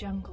Jungle.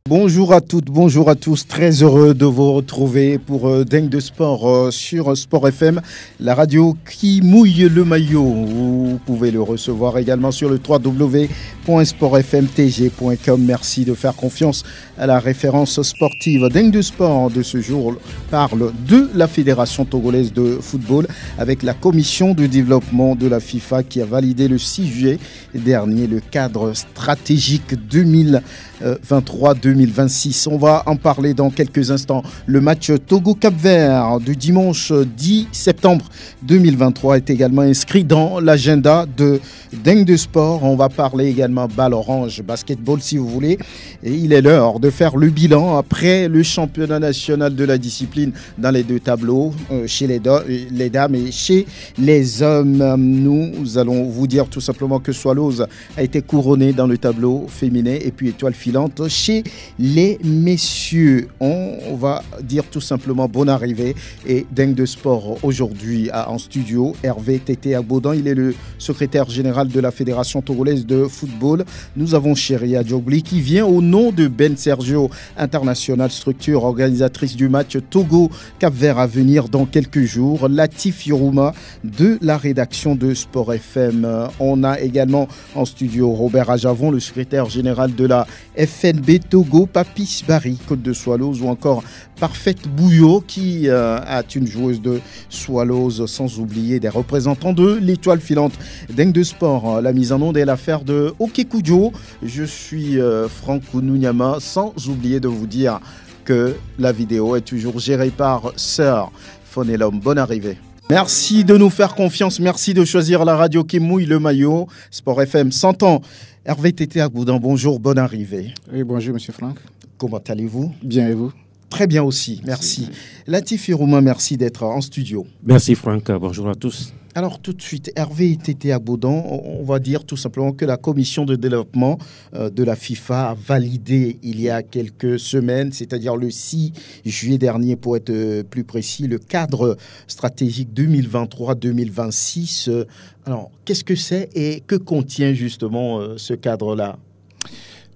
Bonjour à toutes, bonjour à tous. Très heureux de vous retrouver pour Dingue de Sport sur Sport FM, la radio qui mouille le maillot. Vous pouvez le recevoir également sur le www.sportfmtg.com. Merci de faire confiance à la référence sportive. Dingue de Sport de ce jour parle de la Fédération togolaise de football avec la commission de développement de la FIFA qui a validé le 6 juillet dernier le cadre stratégique 2023-2026. On va en parler dans quelques instants. Le match Togo-Cap-Vert du dimanche 10 septembre 2023 est également inscrit dans l'agenda de Dingue de Sport. On va parler également balle orange, basketball si vous voulez. Et il est l'heure de faire le bilan après le championnat national de la discipline dans les deux tableaux, chez les dames et chez les hommes. Nous allons vous dire tout simplement que Swallows a été couronné dans le tableau féminin et puis étoile filante chez les messieurs. On va dire tout simplement bonne arrivée et Dingue de Sport aujourd'hui en studio. Hervé Tété Agbodon, il est le secrétaire général de la Fédération togolaise de football. Nous avons Chéria Djogli qui vient au nom de Ben Sergio International, structure organisatrice du match Togo-Cap-Vert à venir dans quelques jours. Latif Yorouma de la rédaction de Sport FM. On a également en studio Robert Ajavon, le secrétaire général de la FNB Togo, Papis Barry, Côte de Swallows, ou encore Parfaite Bouillot qui est une joueuse de Swallows, sans oublier des représentants de l'étoile filante. Dingue de Sport, la mise en onde est l'affaire de Okekujo. Je suis Franck Kounouniama, sans oublier de vous dire que la vidéo est toujours gérée par Sir Fonelom. Bonne arrivée. Merci de nous faire confiance, merci de choisir la radio qui mouille le maillot. Sport FM 100 ans. Hervé Tété Agbodon, bonjour, bonne arrivée. Oui, bonjour Monsieur Franck. Comment allez-vous? Bien et vous? Très bien aussi, merci. Latif Yorouma, merci d'être en studio. Merci Franck, bonjour à tous. Alors tout de suite, Hervé Tété Agbodon, on va dire tout simplement que la commission de développement de la FIFA a validé il y a quelques semaines, c'est-à-dire le 6 juillet dernier pour être plus précis, le cadre stratégique 2023-2026. Alors qu'est-ce que c'est et que contient justement ce cadre-là?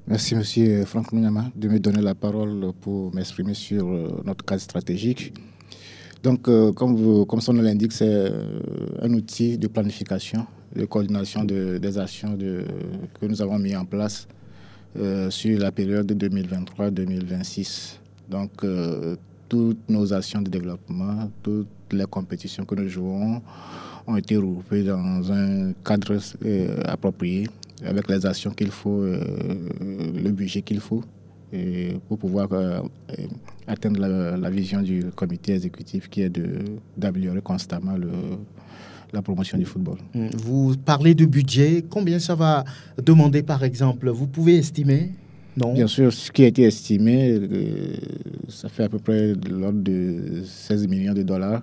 Merci Monsieur Franck Kounouniama de me donner la parole pour m'exprimer sur notre cadre stratégique. Donc, comme son nom l'indique, c'est un outil de planification, de coordination des actions que nous avons mis en place sur la période 2023-2026. Donc, toutes nos actions de développement, toutes les compétitions que nous jouons ont été regroupées dans un cadre approprié, avec les actions qu'il faut, le budget qu'il faut, pour pouvoir atteindre la vision du comité exécutif qui est d'améliorer constamment la promotion du football. Vous parlez de budget, combien ça va demander par exemple? Vous pouvez estimer? Non. Bien sûr, ce qui a été estimé, ça fait à peu près de l'ordre de 16 millions de dollars,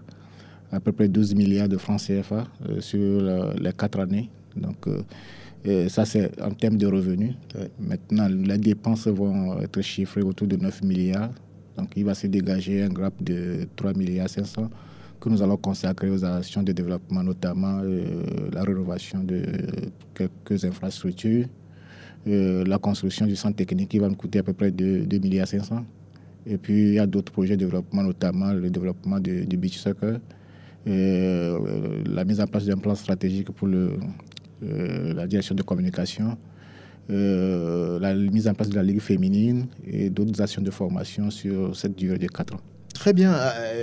à peu près 12 milliards de francs CFA sur les 4 années. Donc, ça, c'est en termes de revenus. Maintenant, les dépenses vont être chiffrées autour de 9 milliards. Donc, il va se dégager un gap de 3 milliards 500 que nous allons consacrer aux actions de développement, notamment la rénovation de quelques infrastructures, la construction du centre technique qui va nous coûter à peu près 2 milliards 500. Et puis, il y a d'autres projets de développement, notamment le développement du beach soccer, la mise en place d'un plan stratégique pour la direction de communication, la mise en place de la Ligue féminine et d'autres actions de formation sur cette durée de 4 ans. Très bien.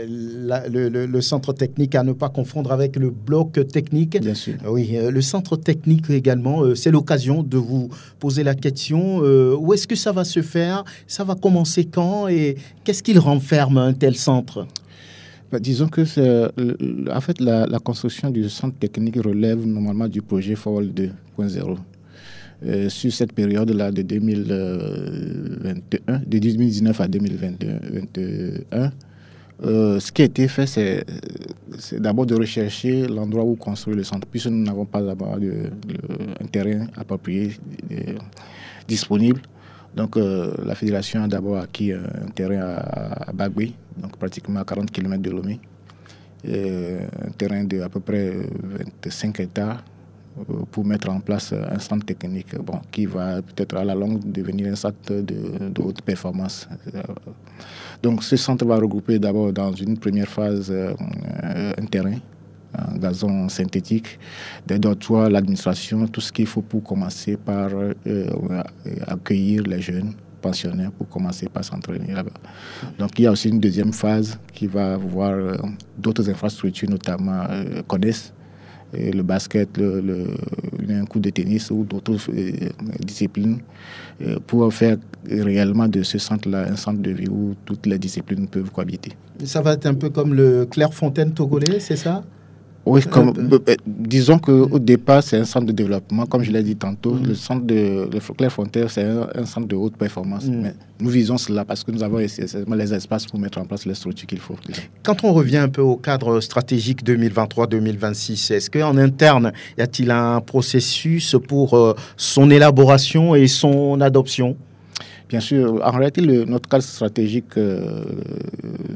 Le centre technique à ne pas confondre avec le bloc technique. Bien sûr. Oui, le centre technique également, c'est l'occasion de vous poser la question, où est-ce que ça va se faire? Ça va commencer quand? Et qu'est-ce qu'il renferme un tel centre? Disons que en fait, la construction du centre technique relève normalement du projet Forward 2.0. Sur cette période-là de 2021, de 2019 à 2021, ce qui a été fait, c'est d'abord de rechercher l'endroit où construire le centre, puisque nous n'avons pas d'abord un terrain approprié disponible. Donc, la fédération a d'abord acquis un terrain à Bagui, donc pratiquement à 40 km de Lomé, un terrain de à peu près 25 hectares. pour mettre en place un centre technique qui va peut-être à la longue devenir un centre de haute performance. Donc ce centre va regrouper d'abord dans une première phase un terrain, un gazon synthétique, des dortoirs, l'administration, tout ce qu'il faut pour commencer par accueillir les jeunes pensionnaires pour commencer par s'entraîner là-bas. Donc il y a aussi une deuxième phase qui va voir d'autres infrastructures, notamment CONES, le basket, un coup de tennis ou d'autres disciplines pour faire réellement de ce centre-là un centre de vie où toutes les disciplines peuvent cohabiter. Ça va être un peu comme le Clairefontaine togolais, c'est ça? Oui, disons qu'au départ, c'est un centre de développement. Comme je l'ai dit tantôt, le centre de Clairefontaine, c'est un centre de haute performance. Mais nous visons cela parce que nous avons essentiellement les espaces pour mettre en place les structures qu'il faut. Quand on revient un peu au cadre stratégique 2023-2026, est-ce qu'en interne, y a-t-il un processus pour son élaboration et son adoption? Bien sûr, en réalité, notre cadre stratégique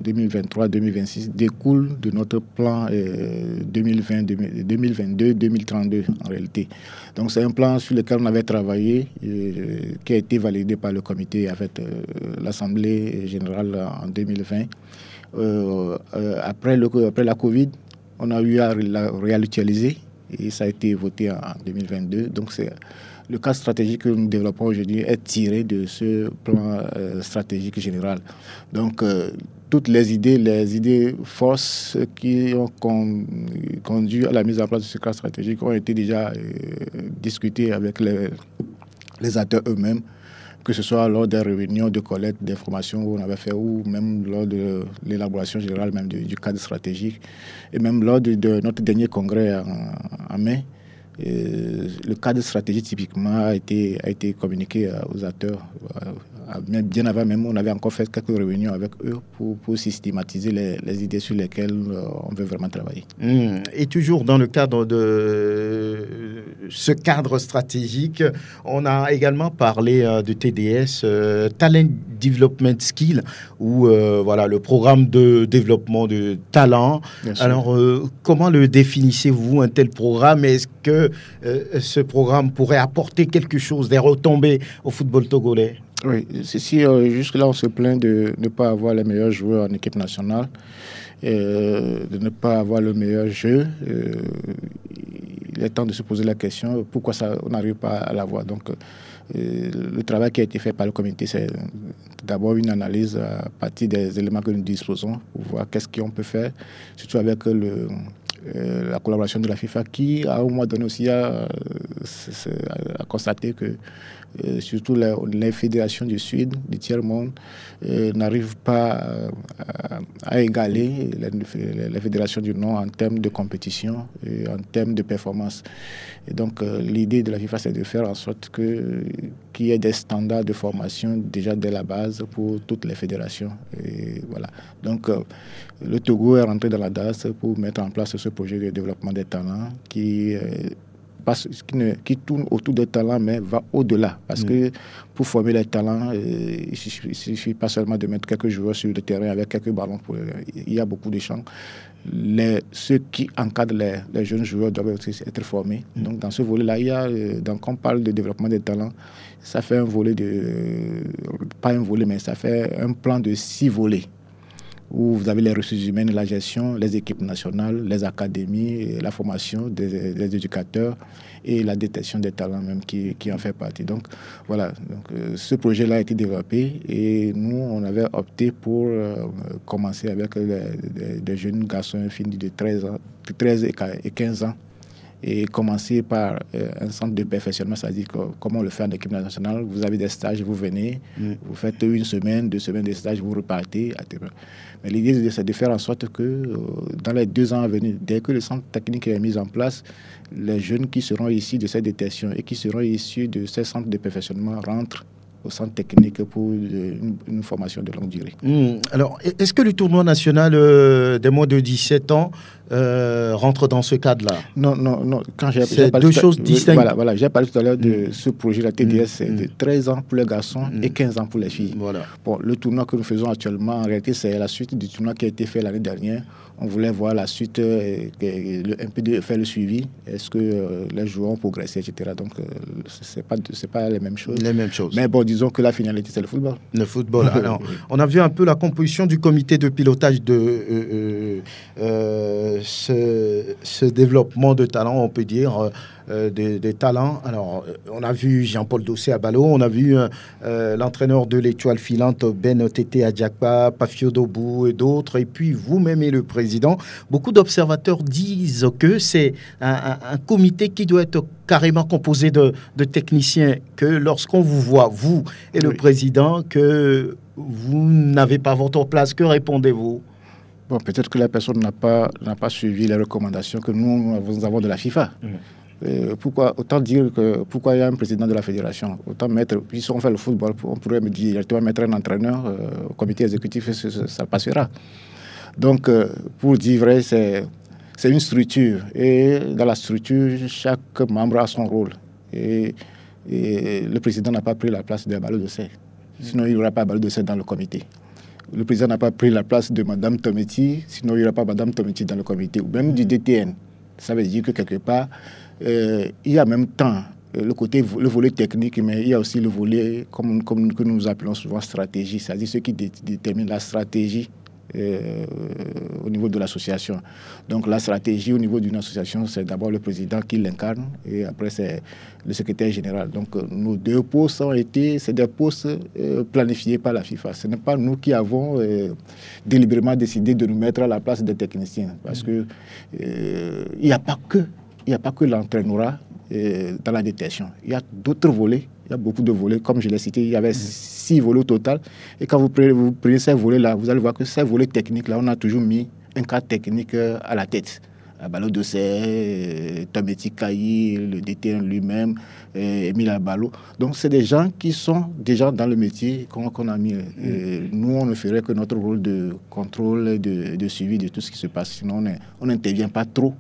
2023-2026 découle de notre plan 2022-2032 en réalité. Donc c'est un plan sur lequel on avait travaillé, qui a été validé par le comité avec l'Assemblée générale en 2020. Après la Covid, on a eu à la réactualiser et ça a été voté en 2022. Donc c'est le cadre stratégique que nous développons aujourd'hui est tiré de ce plan stratégique général. Donc, toutes les idées forces qui ont conduit à la mise en place de ce cadre stratégique ont été déjà discutées avec les acteurs eux-mêmes, que ce soit lors des réunions de collecte d'informations qu'on avait fait ou même lors de l'élaboration générale même du cadre stratégique et même lors de notre dernier congrès en mai. Le cadre stratégique typiquement a été communiqué aux acteurs. Bien avant même, on avait encore fait quelques réunions avec eux pour systématiser les idées sur lesquelles on veut vraiment travailler. Et toujours dans le cadre de ce cadre stratégique, on a également parlé de TDS, Talent Development Skill, ou voilà, le programme de développement de talent. Alors, comment le définissez-vous, un tel programme? Est-ce que ce programme pourrait apporter quelque chose, des retombées au football togolais? Oui, si jusque-là on se plaint de ne pas avoir les meilleurs joueurs en équipe nationale, de ne pas avoir le meilleur jeu, il est temps de se poser la question pourquoi on n'arrive pas à l'avoir. Donc le travail qui a été fait par le comité, c'est d'abord une analyse à partir des éléments que nous disposons pour voir qu'est-ce qu'on peut faire, surtout avec la collaboration de la FIFA qui, à un moment donné aussi, a constaté que surtout les fédérations du Sud, du tiers-monde, n'arrivent pas à égaler les fédérations du Nord en termes de compétition et en termes de performance. Et donc, l'idée de la FIFA, c'est de faire en sorte qu'il y ait des standards de formation déjà dès la base pour toutes les fédérations. Et voilà. Donc, le Togo est rentré dans la DAS pour mettre en place ce projet de développement des talents qui tourne autour des talents, mais va au-delà. Parce que pour former les talents, il ne suffit pas seulement de mettre quelques joueurs sur le terrain avec quelques ballons. Il y a beaucoup de champs. Ceux qui encadrent les jeunes joueurs doivent aussi être formés. Donc, dans ce volet-là, quand on parle de développement des talents, ça fait un volet pas un volet, mais ça fait un plan de 6 volets, où vous avez les ressources humaines, la gestion, les équipes nationales, les académies, la formation des éducateurs et la détection des talents même qui en fait partie. Donc voilà, ce projet-là a été développé et nous, on avait opté pour commencer avec des jeunes garçons finis de 13 et 15 ans et commencer par un centre de perfectionnement, c'est-à-dire comment on le fait en équipe nationale. Vous avez des stages, vous venez, vous faites 1 semaine, 2 semaines de stage, vous repartez. Mais l'idée, c'est de faire en sorte que dans les 2 ans à venir, dès que le centre technique est mis en place, les jeunes qui seront issus de cette détection et qui seront issus de ces centres de perfectionnement rentrent au centre technique pour une formation de longue durée. Alors, est-ce que le tournoi national des moins de 17 ans rentre dans ce cadre-là. Non. C'est deux choses distinctes. Voilà, j'ai parlé tout à l'heure de ce projet, la TDS, c'est de 13 ans pour les garçons et 15 ans pour les filles. Voilà. Bon, le tournoi que nous faisons actuellement, en réalité, c'est la suite du tournoi qui a été fait l'année dernière. On voulait voir la suite, un peu de faire le suivi. Est-ce que les joueurs ont progressé, etc. Donc, c'est pas les mêmes choses. Les mêmes choses. Mais bon, disons que la finalité, c'est le football. Le football. Alors, on a vu un peu la composition du comité de pilotage de ce développement de talent, on peut dire, des talents. Alors, on a vu Jean-Paul Dossé à Ballot, on a vu l'entraîneur de l'Étoile filante, Ben Tété Adjakpa, Pafio Dobou et d'autres, et puis vous-même et le président. Beaucoup d'observateurs disent que c'est un comité qui doit être carrément composé de techniciens, que lorsqu'on vous voit, vous et le président, que vous n'avez pas votre place. Que répondez-vous? Bon, peut-être que la personne n'a pas suivi les recommandations que nous avons de la FIFA. Autant dire que pourquoi il y a un président de la fédération, autant mettre, puis si on fait le football, on pourrait me dire directement mettre un entraîneur au comité exécutif, ça passera. Donc, pour dire vrai, c'est une structure. Et dans la structure, chaque membre a son rôle. Et le président n'a pas pris la place de Ballot Dossé. Sinon, il n'y aura pas Ballot Dossé dans le comité. Le président n'a pas pris la place de Mme Tometi, sinon il n'y aura pas Mme Tometi dans le comité. Ou même du DTN. Ça veut dire que quelque part, il y a en même temps le volet technique, mais il y a aussi le volet, comme que nous appelons souvent stratégie, c'est-à-dire ce qui détermine la stratégie au niveau de l'association. Donc la stratégie au niveau d'une association, c'est d'abord le président qui l'incarne et après c'est le secrétaire général. Donc nos deux postes c'est des postes planifiés par la FIFA. Ce n'est pas nous qui avons délibérément décidé de nous mettre à la place des techniciens parce que il n'y a pas que l'entraîneurat dans la détention. Il y a d'autres volets. Il y a beaucoup de volets. Comme je l'ai cité, il y avait 6 volets au total. Et quand vous prenez ces volets-là, vous allez voir que ces volets techniques-là, on a toujours mis un cadre technique à la tête. Ballot Dossé, Tometi Kayi, le DTN lui-même, Émile Abalo. Donc, c'est des gens qui sont déjà dans le métier qu'on a mis. Nous, on ne ferait que notre rôle de contrôle et de suivi de tout ce qui se passe. Sinon, on n'intervient pas trop.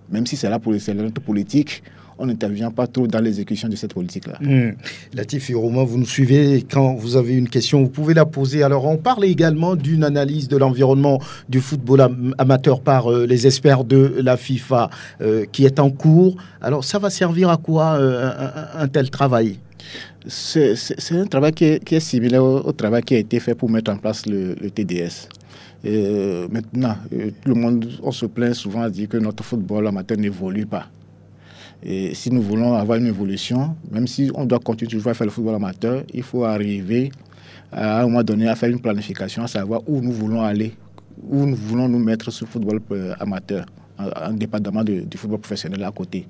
Même si c'est là pour notre politique, on n'intervient pas trop dans l'exécution de cette politique-là. Latif et Romain, vous nous suivez. Quand vous avez une question, vous pouvez la poser. Alors, on parle également d'une analyse de l'environnement du football amateur par les experts de la FIFA qui est en cours. Alors, ça va servir à quoi un tel travail? C'est un travail qui est similaire au travail qui a été fait pour mettre en place le TDS. Maintenant, tout le monde, on se plaint souvent à dire que notre football amateur n'évolue pas. Et si nous voulons avoir une évolution, même si on doit continuer toujours à faire le football amateur, il faut arriver à un moment donné à faire une planification, à savoir où nous voulons aller, où nous voulons nous mettre sur le football amateur, indépendamment du football professionnel à côté.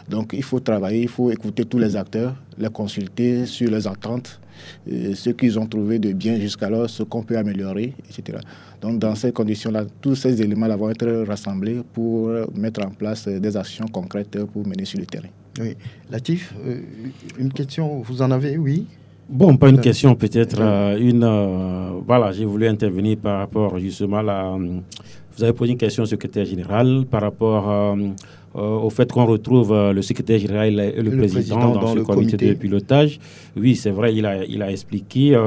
Donc il faut travailler, il faut écouter tous les acteurs, les consulter sur les attentes, ce qu'ils ont trouvé de bien jusqu'alors, ce qu'on peut améliorer, etc. Donc dans ces conditions-là, tous ces éléments-là vont être rassemblés pour mettre en place des actions concrètes pour mener sur le terrain. Oui. Latif, une question, vous en avez, oui? Bon, pas une question, peut-être voilà, j'ai voulu intervenir par rapport justement à vous avez posé une question au secrétaire général par rapport au fait qu'on retrouve le secrétaire général et le président dans ce comité de pilotage. Oui, c'est vrai, il a expliqué,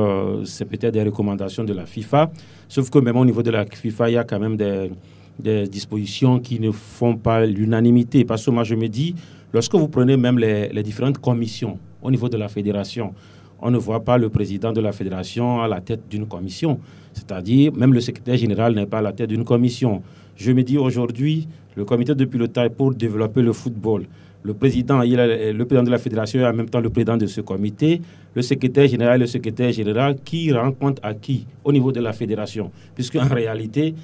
c'est peut-être des recommandations de la FIFA, sauf que même au niveau de la FIFA, il y a quand même des dispositions qui ne font pas l'unanimité. Parce que moi, je me dis, lorsque vous prenez même les différentes commissions au niveau de la fédération, on ne voit pas le président de la fédération à la tête d'une commission. C'est-à-dire, même le secrétaire général n'est pas à la tête d'une commission. Je me dis aujourd'hui, le comité de pilotage pour développer le football, le président de la fédération et en même temps le président de ce comité, le secrétaire général qui rend compte à qui au niveau de la fédération. Puisque en réalité,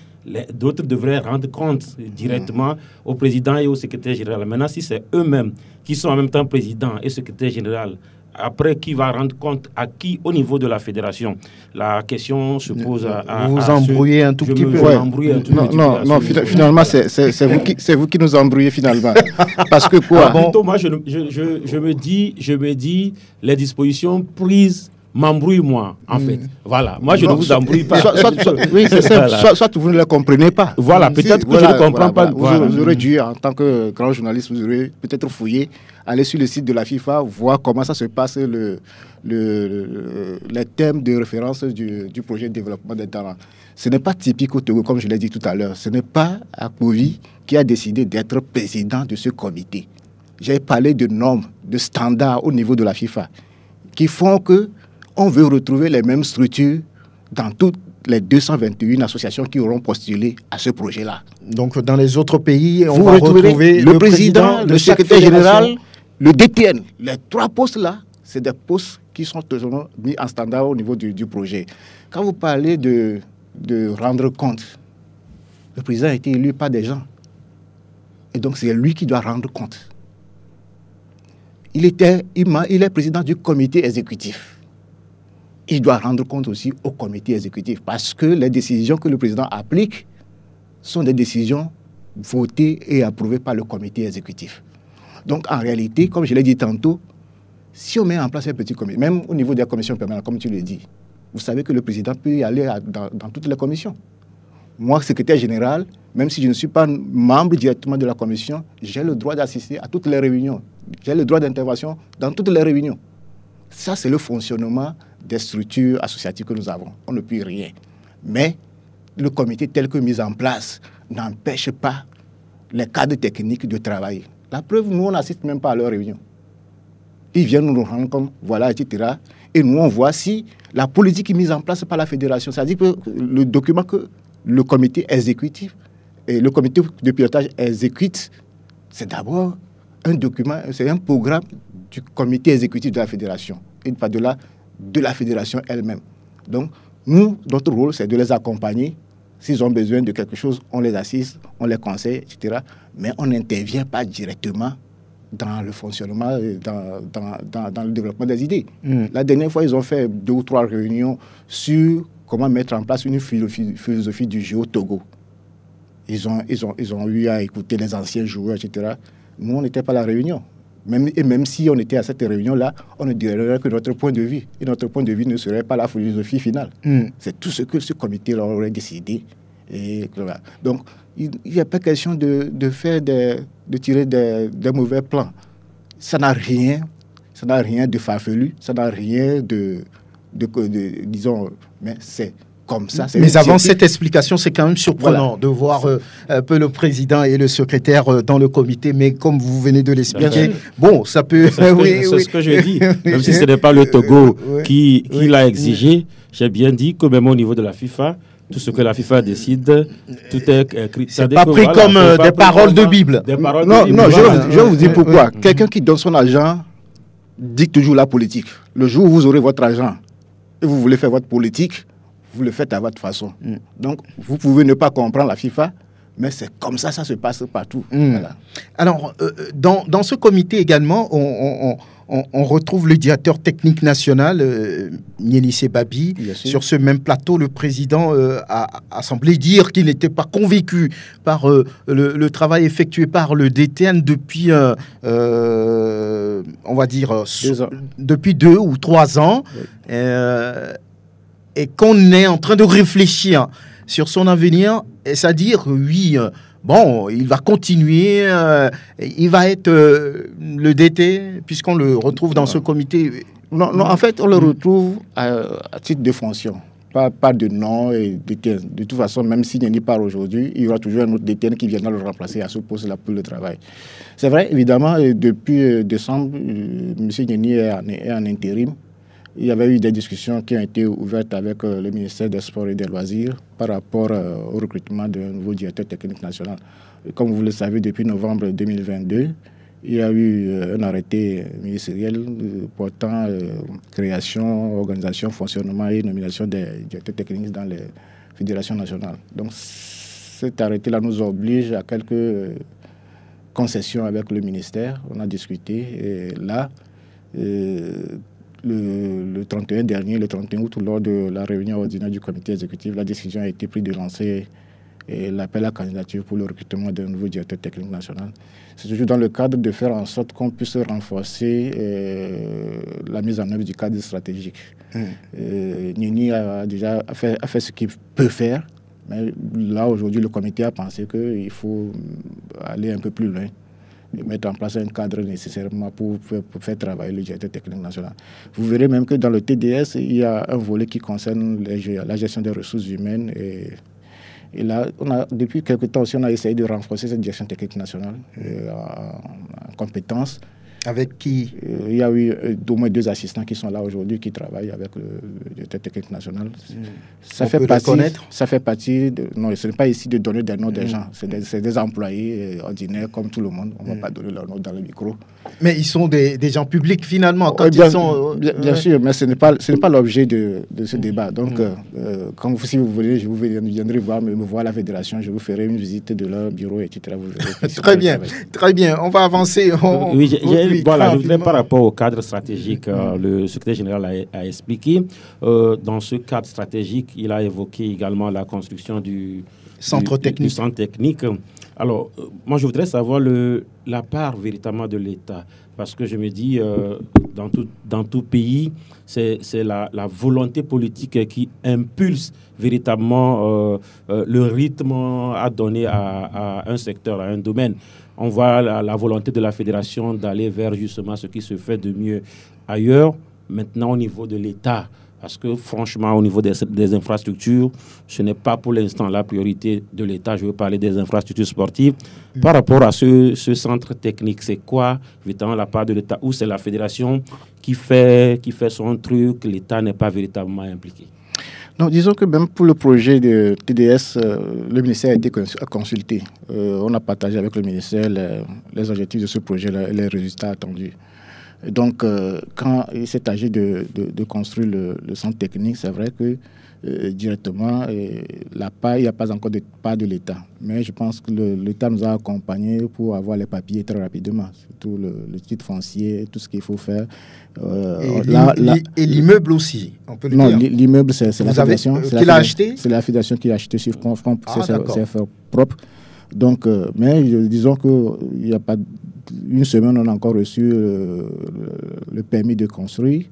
d'autres devraient rendre compte directement au président et au secrétaire général. Maintenant, si c'est eux-mêmes qui sont en même temps président et secrétaire général, après, qui va rendre compte à qui au niveau de la fédération? La question se pose à vous embrouillez un tout petit peu. Non, finalement, c'est vous qui nous embrouillez finalement. Parce que quoi? Moi, je me dis, les dispositions prises m'embrouille-moi, en fait. Voilà. Moi, je ne vous embrouille pas. Oui, c'est simple. Voilà. Soit vous ne le comprenez pas. Voilà, peut-être que je ne comprends pas. Vous aurez dû, en tant que grand journaliste, vous aurez peut-être fouillé, aller sur le site de la FIFA, voir comment ça se passe, les thèmes de référence du projet de développement des talents. Ce n'est pas typique au Togo, comme je l'ai dit tout à l'heure. Ce n'est pas Akpovi qui a décidé d'être président de ce comité. J'ai parlé de normes, de standards au niveau de la FIFA qui font que on veut retrouver les mêmes structures dans toutes les 221 associations qui auront postulé à ce projet-là. Donc, dans les autres pays, on va retrouver le président, le secrétaire général, le DTN. Les 3 postes-là, c'est des postes qui sont toujours mis en standard au niveau du projet. Quand vous parlez de rendre compte, le président a été élu par des gens. Et donc, c'est lui qui doit rendre compte. Il est président du comité exécutif. Il doit rendre compte aussi au comité exécutif parce que les décisions que le président applique sont des décisions votées et approuvées par le comité exécutif. Donc, en réalité, comme je l'ai dit tantôt, si on met en place un petit comité, même au niveau de la commission permanente, comme tu le dis, vous savez que le président peut y aller dans toutes les commissions. Moi, secrétaire général, même si je ne suis pas membre directement de la commission, j'ai le droit d'assister à toutes les réunions. J'ai le droit d'intervention dans toutes les réunions. Ça, c'est le fonctionnement des structures associatives que nous avons. On ne peut rien. Mais le comité tel que mis en place n'empêche pas les cadres techniques de travailler. La preuve, nous, on n'assiste même pas à leurs réunions. Ils viennent nous rendre comme voilà, etc. Et nous, on voit si la politique est mise en place par la fédération. C'est-à-dire que le document que le comité exécutif et le comité de pilotage exécute, c'est d'abord un document, c'est un programme du comité exécutif de la fédération et pas de la fédération elle-même. Donc, nous, notre rôle, c'est de les accompagner. S'ils ont besoin de quelque chose, on les assiste, on les conseille, etc. Mais on n'intervient pas directement dans le fonctionnement, dans le développement des idées. La dernière fois, ils ont fait 2 ou 3 réunions sur comment mettre en place une philosophie du jeu au Togo. Ils ont eu à écouter les anciens joueurs, etc. Nous, on n'était pas à la réunion. Même si on était à cette réunion-là, on ne dirait que notre point de vue. Et notre point de vue ne serait pas la philosophie finale. C'est tout ce que ce comité aurait décidé. Et voilà. Donc, il n'y a pas question de tirer des mauvais plans. Ça n'a rien de farfelu, ça n'a rien disons, mais c'est comme ça. Mais avant cette explication, c'est quand même surprenant de voir un peu le président et le secrétaire dans le comité, mais comme vous venez de l'expliquer, bon, ça peut... C'est ce que je dis. Même si ce n'est pas le Togo qui l'a exigé, j'ai bien dit que même au niveau de la FIFA, tout ce que la FIFA décide, tout est écrit. C'est pas pris comme des paroles de Bible. Non, je vais vous dire pourquoi. Quelqu'un qui donne son argent dicte toujours la politique. Le jour où vous aurez votre argent et vous voulez faire votre politique, vous le faites à votre façon. Donc, vous pouvez ne pas comprendre la FIFA, mais c'est comme ça, ça se passe partout. Voilà. Alors, dans ce comité également, on retrouve le directeur technique national, Niénissé Babi. Sur ce même plateau, le président a semblé dire qu'il n'était pas convaincu par le travail effectué par le DTN depuis, on va dire, depuis 2 ou 3 ans. Oui. Et qu'on est en train de réfléchir sur son avenir, c'est-à-dire, oui, bon, il va continuer, il va être le DT, puisqu'on le retrouve dans ce comité. Non, en fait, on le retrouve à titre de fonction, pas de nom et DTN. De toute façon, même s'il n'y part aujourd'hui, il y aura toujours un autre DTN qui viendra le remplacer à ce poste-là pour le travail. C'est vrai, évidemment, depuis décembre, M. Nieni est en intérim. Il y avait eu des discussions qui ont été ouvertes avec le ministère des Sports et des Loisirs par rapport au recrutement d'un nouveau directeur technique national. Comme vous le savez, depuis novembre 2022, il y a eu un arrêté ministériel portant création, organisation, fonctionnement et nomination des directeurs techniques dans les fédérations nationales. Donc cet arrêté-là nous oblige à quelques concessions avec le ministère. On a discuté et là... Le 31 dernier, le 31 août, lors de la réunion ordinaire du comité exécutif, la décision a été prise de lancer et l'appel à candidature pour le recrutement d'un nouveau directeur technique national. C'est toujours dans le cadre de faire en sorte qu'on puisse renforcer la mise en œuvre du cadre stratégique. Nini a déjà fait ce qu'il peut faire, mais là aujourd'hui le comité a pensé qu'il faut aller un peu plus loin et mettre en place un cadre nécessairement pour faire travailler le directeur technique national. Vous verrez même que dans le TDS, il y a un volet qui concerne la gestion des ressources humaines et là, depuis quelque temps aussi, on a essayé de renforcer cette gestion technique nationale en compétences. Avec qui? Il y a eu au moins 2 assistants qui sont là aujourd'hui, qui travaillent avec le directeur technique national. Ça fait partie non, ce n'est pas ici de donner des noms des gens. C'est des employés ordinaires comme tout le monde. On ne va pas donner leur nom dans le micro. Mais ils sont des gens publics finalement. Quand bien sûr, mais ce n'est pas l'objet de ce débat. Donc, si vous voulez, je vous viendrai me voir à la fédération. Je vous ferai une visite de leur bureau, etc. Vous verrez très bien. On va avancer. Voilà, je voudrais par rapport au cadre stratégique, le secrétaire général a expliqué. Dans ce cadre stratégique, il a évoqué également la construction du centre technique. Alors, moi, je voudrais savoir la part véritablement de l'État. Parce que je me dis, dans tout pays, c'est la volonté politique qui impulse véritablement le rythme à donner à un secteur, à un domaine. On voit la volonté de la fédération d'aller vers justement ce qui se fait de mieux ailleurs, maintenant au niveau de l'État. Parce que franchement, au niveau des infrastructures, ce n'est pas pour l'instant la priorité de l'État. Je veux parler des infrastructures sportives. Par rapport à ce centre technique, c'est quoi évidemment la part de l'État? Ou c'est la fédération qui fait son truc, l'État n'est pas véritablement impliqué? Non, disons que même pour le projet de TDS, le ministère a été consulté. On a partagé avec le ministère les objectifs de ce projet-là et les résultats attendus. Et donc, quand il s'est agi de construire le centre technique, c'est vrai que directement, il n'y a pas encore de part de l'État. Mais je pense que l'État nous a accompagnés pour avoir les papiers très rapidement, surtout le titre foncier, tout ce qu'il faut faire. Et l'immeuble aussi, on peut le dire. Non, l'immeuble, c'est la fédération. Qui l'a acheté? C'est la fédération qui l'a acheté sur CFR propre. Donc, mais disons qu'il n'y a pas une semaine, on a encore reçu le permis de construire.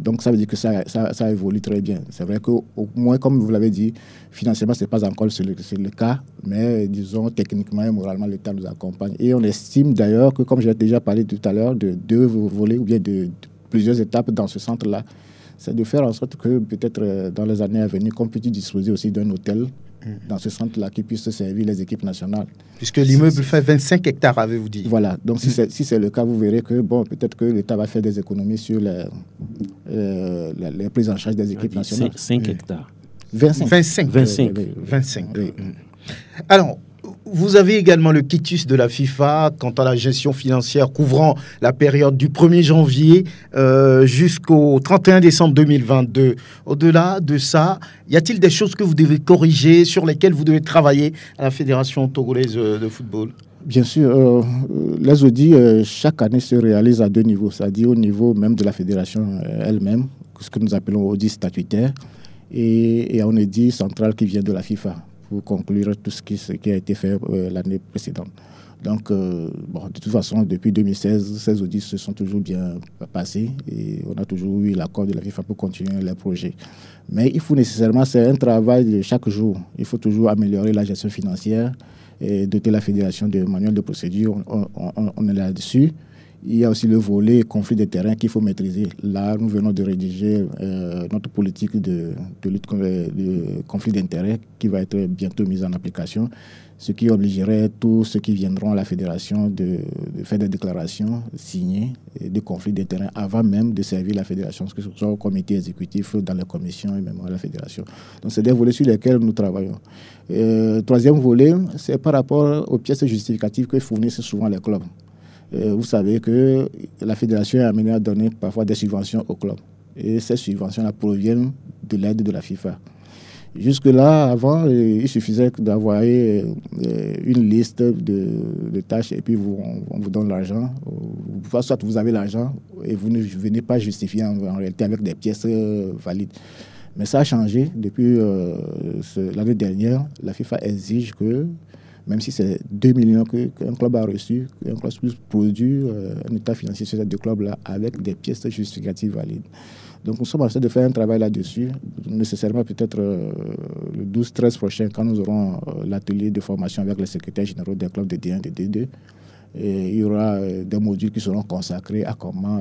Donc, ça veut dire que ça évolue très bien. C'est vrai qu'au moins, comme vous l'avez dit, financièrement, ce n'est pas encore le cas, mais disons, techniquement et moralement, l'État nous accompagne. Et on estime d'ailleurs que, comme j'ai déjà parlé tout à l'heure, de 2 volets ou bien de plusieurs étapes dans ce centre-là, c'est de faire en sorte que peut-être dans les années à venir, qu'on puisse disposer aussi d'un hôtel dans ce centre-là qui puisse servir les équipes nationales. Puisque l'immeuble fait 25 hectares, avez-vous dit? Voilà. Donc, si c'est le cas, vous verrez que, peut-être que l'État va faire des économies sur les prises en charge des équipes nationales. 5 hectares. 25. 25. Oui. Alors, vous avez également le quitus de la FIFA quant à la gestion financière couvrant la période du 1er janvier jusqu'au 31 décembre 2022. Au-delà de ça, y a-t-il des choses que vous devez corriger, sur lesquelles vous devez travailler à la Fédération togolaise de football? Bien sûr, les audits chaque année se réalisent à 2 niveaux, c'est-à-dire au niveau même de la fédération elle-même, ce que nous appelons audit statutaire, et un audit central qui vient de la FIFA, pour conclure tout ce qui a été fait l'année précédente. Donc, de toute façon, depuis 2016, ces audits se sont toujours bien passés et on a toujours eu l'accord de la FIFA pour continuer les projets. Mais il faut nécessairement, c'est un travail de chaque jour. Il faut toujours améliorer la gestion financière et doter la fédération de manuels de procédure. On est là-dessus. Il y a aussi le volet conflit d'intérêts qu'il faut maîtriser. Là, nous venons de rédiger notre politique de lutte contre le conflit d'intérêts qui va être bientôt mise en application, ce qui obligerait tous ceux qui viendront à la fédération de faire des déclarations signées de conflit d'intérêts avant même de servir la fédération, que ce soit au comité exécutif, dans les commissions et même à la fédération. Donc, c'est des volets sur lesquels nous travaillons. Troisième volet, c'est par rapport aux pièces justificatives que fournissent souvent les clubs. Vous savez que la fédération est amenée à donner parfois des subventions aux clubs. Et ces subventions-là proviennent de l'aide de la FIFA. Jusque-là, avant, il suffisait d'avoir une liste de tâches et puis on vous donne l'argent. Soit vous avez l'argent et vous ne venez pas justifier en réalité avec des pièces valides. Mais ça a changé depuis l'année dernière. La FIFA exige que, même si c'est 2 millions qu'un club a reçu, qu'un club puisse produire un état financier sur ces deux clubs-là avec des pièces justificatives valides. Donc nous sommes en train de faire un travail là-dessus, nécessairement peut-être le 12-13 prochain, quand nous aurons l'atelier de formation avec les secrétaires généraux des clubs de D1 et de D2. Et il y aura des modules qui seront consacrés à comment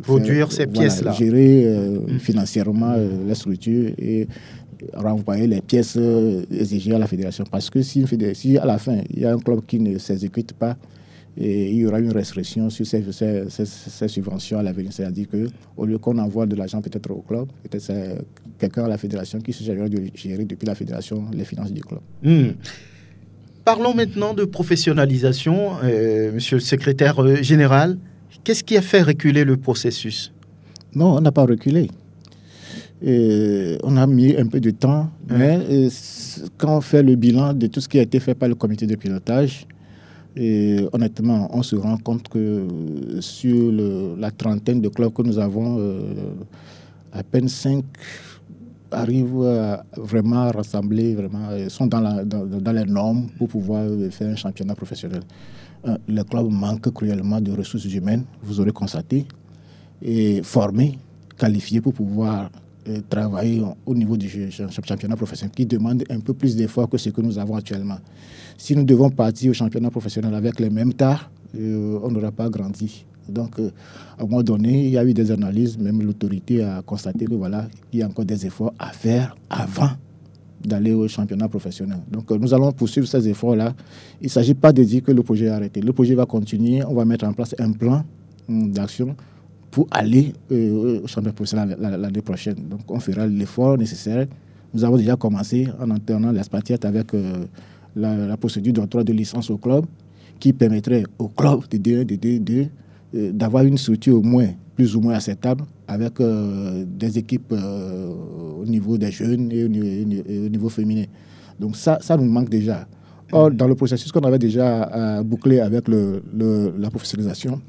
produire ces pièces-là, gérer financièrement la structure et renvoyer les pièces exigées à la fédération. Parce que si à la fin, il y a un club qui ne s'exécute pas, et il y aura une restriction sur ces subventions à l'avenir. C'est-à-dire qu'au lieu qu'on envoie de l'argent peut-être au club, peut-être c'est quelqu'un à la fédération qui se chargera de gérer depuis la fédération les finances du club. Parlons maintenant de professionnalisation. Monsieur le secrétaire général, qu'est-ce qui a fait reculer le processus? Non, on n'a pas reculé. On a mis un peu de temps, mais quand on fait le bilan de tout ce qui a été fait par le comité de pilotage, et honnêtement, on se rend compte que sur la trentaine de clubs que nous avons, à peine 5 arrivent vraiment à rassembler, sont dans les normes pour pouvoir faire un championnat professionnel. Le club manque cruellement de ressources humaines, vous aurez constaté, et formés, qualifiés pour pouvoir travailler au niveau du championnat professionnel qui demande un peu plus d'efforts que ce que nous avons actuellement. Si nous devons partir au championnat professionnel avec les mêmes tares, on n'aura pas grandi. Donc, à un moment donné, il y a eu des analyses, même l'autorité a constaté que voilà, il y a encore des efforts à faire avant d'aller au championnat professionnel. Donc, nous allons poursuivre ces efforts-là. Il ne s'agit pas de dire que le projet est arrêté. Le projet va continuer. On va mettre en place un plan d'action pour aller au championnat professionnel l'année prochaine. Donc, on fera l'effort nécessaire. Nous avons déjà commencé en entendant les Spartiates avec la procédure d'octroi de licence au club qui permettrait au club de D1, de D2 d'avoir une structure au moins, plus ou moins acceptable avec des équipes au niveau des jeunes et au niveau féminin. Donc ça nous manque déjà. Or, dans le processus qu'on avait déjà bouclé avec la professionnalisation,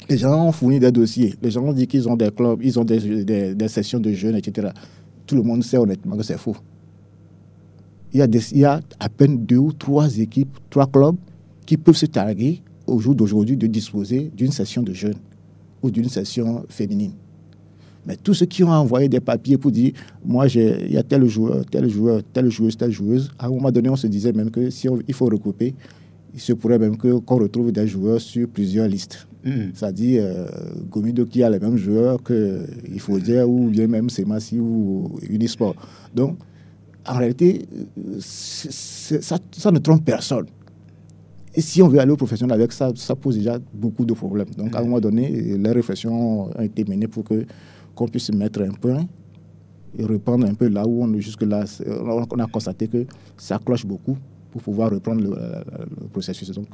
les gens ont fourni des dossiers. Les gens ont dit qu'ils ont des clubs, ils ont des sessions de jeunes, etc. Tout le monde sait honnêtement que c'est faux. Il y a à peine 2 ou 3 équipes, 3 clubs qui peuvent se targuer au jour d'aujourd'hui de disposer d'une session de jeunes ou d'une session féminine. Mais tous ceux qui ont envoyé des papiers pour dire moi, il y a tel joueur, telle joueuse, à un moment donné, on se disait même que si il faut recouper, il se pourrait même qu'on retrouve des joueurs sur plusieurs listes. C'est-à-dire Gomido qui a les mêmes joueurs qu'il faut dire, ou bien même Semassi ou Unisport. Donc, en réalité, ça ne trompe personne. Et si on veut aller au professionnel avec ça, ça pose déjà beaucoup de problèmes. Donc, à un moment donné, les réflexions ont été menées pour qu'on puisse mettre un point et reprendre un peu là où jusque-là, on a constaté que ça cloche beaucoup pour pouvoir reprendre le processus. Donc,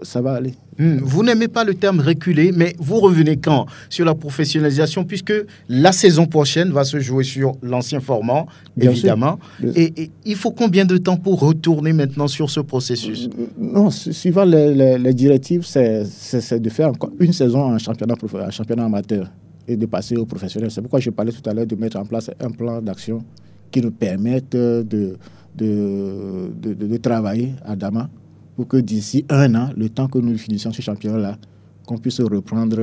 ça va aller. Vous n'aimez pas le terme reculer, mais vous revenez quand sur la professionnalisation, puisque la saison prochaine va se jouer sur l'ancien format, évidemment. Et il faut combien de temps pour retourner maintenant sur ce processus? Non, suivant les directives, c'est de faire encore une saison en championnat amateur et de passer au professionnel. C'est pourquoi je parlais tout à l'heure de mettre en place un plan d'action qui nous permette de travailler à Dama, pour que d'ici 1 an, le temps que nous finissions ce championnat-là, qu'on puisse reprendre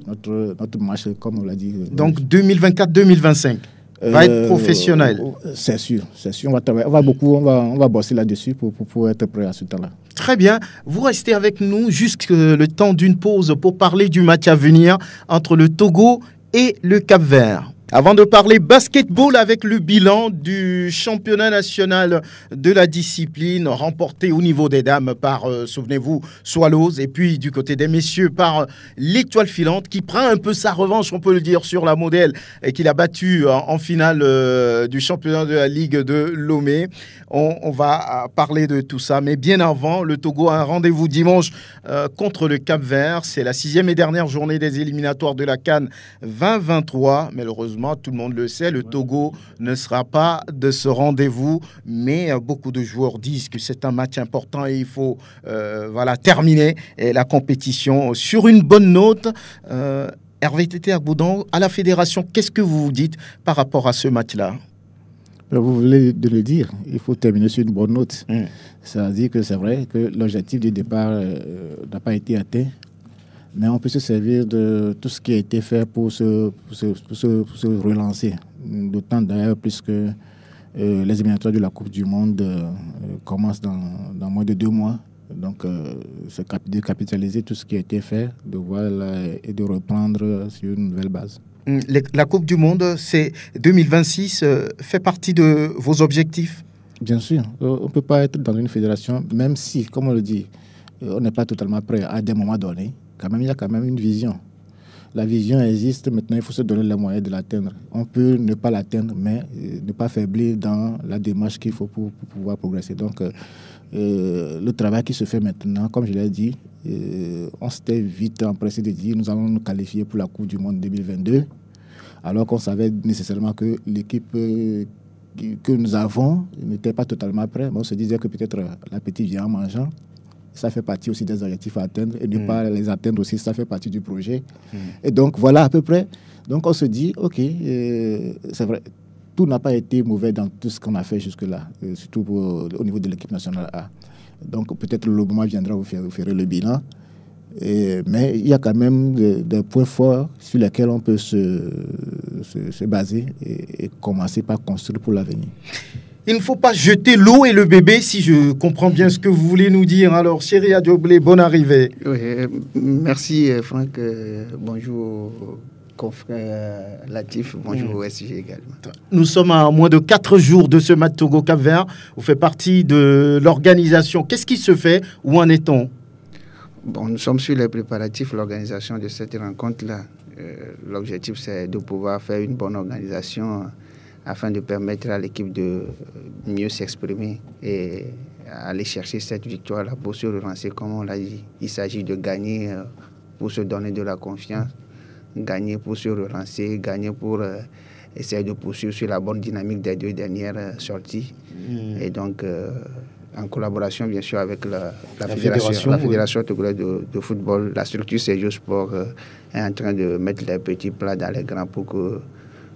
notre match, comme on l'a dit. Donc 2024-2025 va être professionnel. C'est sûr. On va travailler, on va bosser là-dessus pour être prêt à ce temps-là. Très bien. Vous restez avec nous jusqu'à le temps d'une pause pour parler du match à venir entre le Togo et le Cap-Vert. Avant de parler basketball avec le bilan du championnat national de la discipline remporté au niveau des dames par, souvenez-vous, Swallows, et puis du côté des messieurs par l'Étoile filante qui prend un peu sa revanche, on peut le dire, sur la modèle et qui l'a battue en finale du championnat de la Ligue de Lomé. On va parler de tout ça, mais bien avant, le Togo a un rendez-vous dimanche contre le Cap-Vert. C'est la 6e et dernière journée des éliminatoires de la CAN 2023. Malheureusement, tout le monde le sait, le Togo ne sera pas de ce rendez-vous, mais beaucoup de joueurs disent que c'est un match important et il faut terminer la compétition sur une bonne note. Hervé Tété Agboudon, à la fédération, qu'est-ce que vous vous dites par rapport à ce match-là? Vous voulez de le dire, il faut terminer sur une bonne note. Ça veut dire que c'est vrai que l'objectif du départ n'a pas été atteint, mais on peut se servir de tout ce qui a été fait pour se relancer. D'autant d'ailleurs plus que les éliminatoires de la Coupe du Monde commencent dans moins de 2 mois. Donc, de capitaliser tout ce qui a été fait, de voir et de reprendre sur une nouvelle base. La Coupe du Monde, c'est 2026, fait partie de vos objectifs? Bien sûr. On ne peut pas être dans une fédération, même si, comme on le dit, on n'est pas totalement prêt à des moments donnés. Quand même, il y a quand même une vision. La vision existe, maintenant il faut se donner les moyens de l'atteindre. On peut ne pas l'atteindre, mais ne pas faiblir dans la démarche qu'il faut pour pouvoir progresser. Donc, le travail qui se fait maintenant, comme je l'ai dit, on s'était vite empressé de dire nous allons nous qualifier pour la Coupe du Monde 2022, alors qu'on savait nécessairement que l'équipe que nous avons n'était pas totalement prête. Mais on se disait que peut-être l'appétit vient en mangeant. Ça fait partie aussi des objectifs à atteindre, et ne pas les atteindre aussi, ça fait partie du projet. Et donc voilà à peu près. Donc on se dit, ok, c'est vrai, tout n'a pas été mauvais dans tout ce qu'on a fait jusque-là, surtout au niveau de l'équipe nationale A. Donc peut-être le moment viendra, vous ferez le bilan. Mais il y a quand même des points forts sur lesquels on peut se baser et commencer par construire pour l'avenir. Il ne faut pas jeter l'eau et le bébé, si je comprends bien ce que vous voulez nous dire. Alors, Chéri Adioblé, bonne arrivée. Oui, merci Franck. Bonjour confrère Latif, bonjour au SG également. Nous sommes à moins de 4 jours de ce match Togo-Cap-Vert. Vous faites partie de l'organisation. Qu'est-ce qui se fait? Où en est-on? Bon, nous sommes sur les préparatifs, l'organisation de cette rencontre-là. L'objectif, c'est de pouvoir faire une bonne organisation afin de permettre à l'équipe de mieux s'exprimer et aller chercher cette victoire-là pour se relancer, comme on l'a dit. Il s'agit de gagner pour se donner de la confiance, gagner pour se relancer, gagner pour essayer de poursuivre sur la bonne dynamique des 2 dernières sorties. Et donc, en collaboration, bien sûr, avec la Fédération togolaise de football, la structure Sergio Sport est en train de mettre les petits plats dans les grands pour que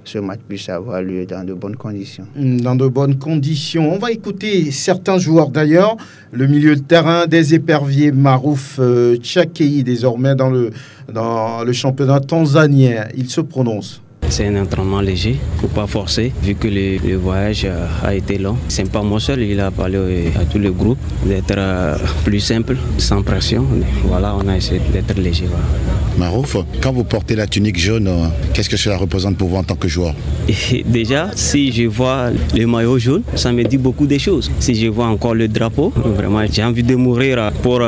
ce match puisse avoir lieu dans de bonnes conditions. Dans de bonnes conditions. On va écouter certains joueurs d'ailleurs. Le milieu de terrain des éperviers, Marouf Tchakei, désormais dans le championnat tanzanien. Il se prononce. C'est un entraînement léger, il ne faut pas forcer, vu que le voyage a été long. Ce n'est pas moi seul, il a parlé à tout le groupe d'être plus simple, sans pression. Voilà, on a essayé d'être léger. Voilà. Marouf, quand vous portez la tunique jaune, qu'est-ce que cela représente pour vous en tant que joueur? Et déjà, si je vois le maillot jaune, ça me dit beaucoup de choses. Si je vois encore le drapeau, vraiment, j'ai envie de mourir pour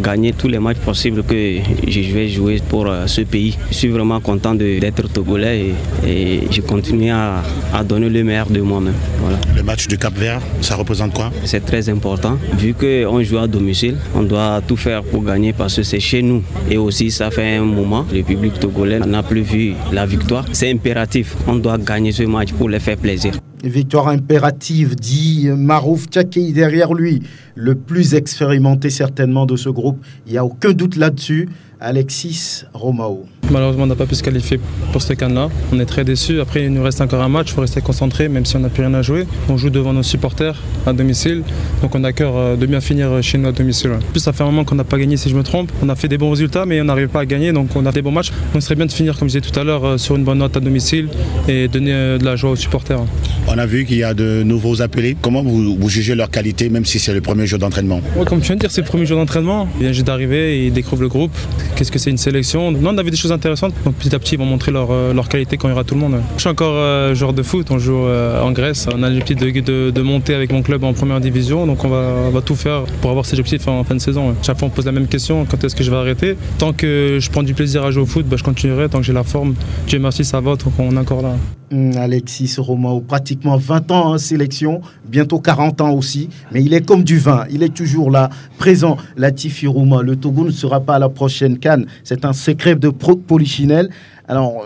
gagner tous les matchs possibles que je vais jouer pour ce pays. Je suis vraiment content d'être togolais et je continue à donner le meilleur de moi-même. Voilà. Le match du Cap-Vert, ça représente quoi? C'est très important. Vu qu'on joue à domicile, on doit tout faire pour gagner parce que c'est chez nous. Et aussi, ça fait un moment, le public togolais n'a plus vu la victoire. C'est impératif. On doit gagner ce match pour les faire plaisir. Victoire impérative, dit Marouf Tchakei derrière lui, le plus expérimenté certainement de ce groupe. Il n'y a aucun doute là-dessus. Alexis Romao. Malheureusement, on n'a pas pu se qualifier pour ce CAN-là. On est très déçus. Après, il nous reste encore un match. Il faut rester concentré, même si on n'a plus rien à jouer. On joue devant nos supporters à domicile. Donc, on a cœur de bien finir chez nous à domicile. En plus, ça fait un moment qu'on n'a pas gagné, si je me trompe. On a fait des bons résultats, mais on n'arrive pas à gagner. Donc, on a des bons matchs. Donc, ce serait bien de finir, comme je disais tout à l'heure, sur une bonne note à domicile et donner de la joie aux supporters. On a vu qu'il y a de nouveaux appelés. Comment vous jugez leur qualité, même si c'est le premier jour d'entraînement? Ouais, comme tu viens de dire, c'est le premier jour d'entraînement. Il vient juste d'arriver et ils découvrent le groupe. Qu'est-ce que c'est une sélection? Non, on avait des choses intéressantes. Donc petit à petit, ils vont montrer leur qualité quand il y aura tout le monde. Je suis encore joueur de foot. On joue en Grèce. On a l'objectif de monter avec mon club en première division. Donc on va tout faire pour avoir ces objectifs en fin de saison. Chaque fois, on pose la même question. Quand est-ce que je vais arrêter? Tant que je prends du plaisir à jouer au foot, je continuerai. Tant que j'ai la forme, Dieu merci, ça va. Donc on est encore là. Alexis Romao, pratiquement 20 ans en sélection, bientôt 40 ans aussi, mais il est comme du vin, il est toujours là, présent. Latif Irouma, le Togo ne sera pas à la prochaine CAN, c'est un secret de Polichinelle. Alors,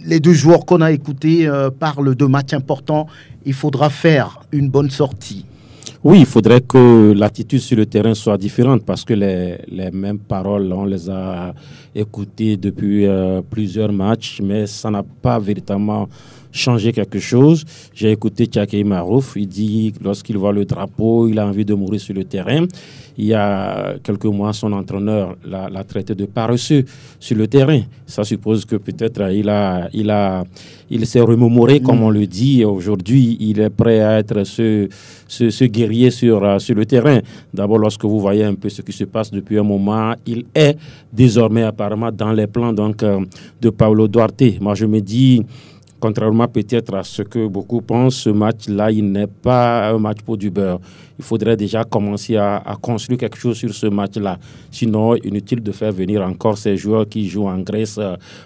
les deux joueurs qu'on a écoutés parlent de matchs importants, il faudra faire une bonne sortie. Oui, il faudrait que l'attitude sur le terrain soit différente parce que les mêmes paroles, on les a écoutées depuis plusieurs matchs, mais ça n'a pas véritablement changé quelque chose. J'ai écouté Tchakei Marouf, il dit lorsqu'il voit le drapeau, il a envie de mourir sur le terrain. Il y a quelques mois, son entraîneur l'a traité de paresseux sur le terrain. Ça suppose que peut-être il s'est remémoré, comme on le dit. Aujourd'hui, il est prêt à être ce guerrier sur le terrain. D'abord, lorsque vous voyez un peu ce qui se passe depuis un moment, il est désormais apparemment dans les plans de Paulo Duarte. Moi, je me dis, contrairement peut-être à ce que beaucoup pensent, ce match-là, il n'est pas un match pour du beurre. Il faudrait déjà commencer à construire quelque chose sur ce match-là. Sinon, inutile de faire venir encore ces joueurs qui jouent en Grèce,